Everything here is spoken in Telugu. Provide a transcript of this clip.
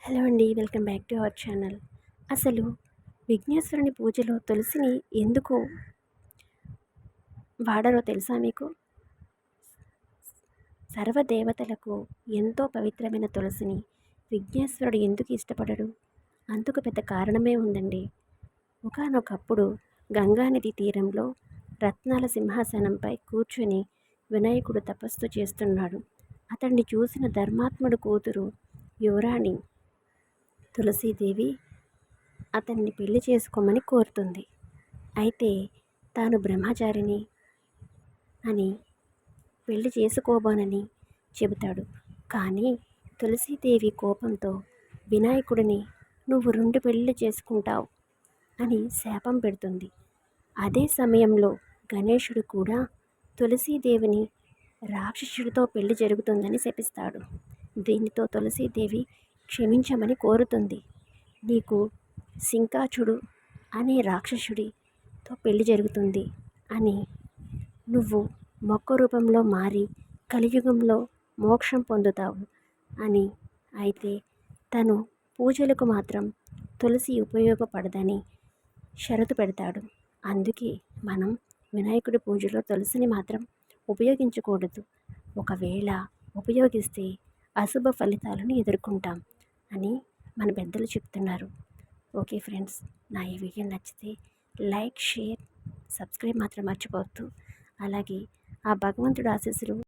హలో అండి. Welcome back to our channel. అసలు విఘ్నేశ్వరుని పూజలో తులసిని ఎందుకు వాడరో తెలుసా మీకు? సర్వదేవతలకు ఎంతో పవిత్రమైన తులసిని విఘ్నేశ్వరుడు ఎందుకు ఇష్టపడడు? అందుకు పెద్ద కారణమే ఉందండి. ఒకానొకప్పుడు గంగానది తీరంలో రత్నాల సింహాసనంపై కూర్చొని వినాయకుడు తపస్సు చేస్తున్నాడు. అతన్ని చూసిన ధర్మాత్ముడు కూతురు యువరాణి తులసీదేవి అతన్ని పెళ్లి చేసుకోమని కోరుతుంది. అయితే తాను బ్రహ్మచారిని అని పెళ్లి చేసుకోబోనని చెబుతాడు. కానీ తులసీదేవి కోపంతో వినాయకుడిని నువ్వు 2 పెళ్లి చేసుకుంటావు అని శాపం పెడుతుంది. అదే సమయంలో గణేశుడు కూడా తులసీదేవిని రాక్షసుడితో పెళ్లి జరుగుతుందని శపిస్తాడు. దీనితో తులసీదేవి క్షమించమని కోరుతుంది. నీకు శంఖాచుడు అనే రాక్షసుడితో పెళ్లి జరుగుతుంది అని నువ్వు మొక్క రూపంలో మారి కలియుగంలో మోక్షం పొందుతావు అని. అయితే తను పూజలకు మాత్రం తులసి ఉపయోగపడదని షరతు పెడతాడు. అందుకే మనం వినాయకుడి పూజలో తులసిని మాత్రం ఉపయోగించకూడదు. ఒకవేళ ఉపయోగిస్తే అశుభ ఫలితాలను ఎదుర్కొంటాం అని మన పెద్దలు చెప్తున్నారు. ఓకే ఫ్రెండ్స్, నా ఈ వీడియో నచ్చితే లైక్, షేర్, సబ్స్క్రైబ్ మాత్రం మర్చిపోవద్దు. అలాగే ఆ భగవంతుడి ఆశీస్సులు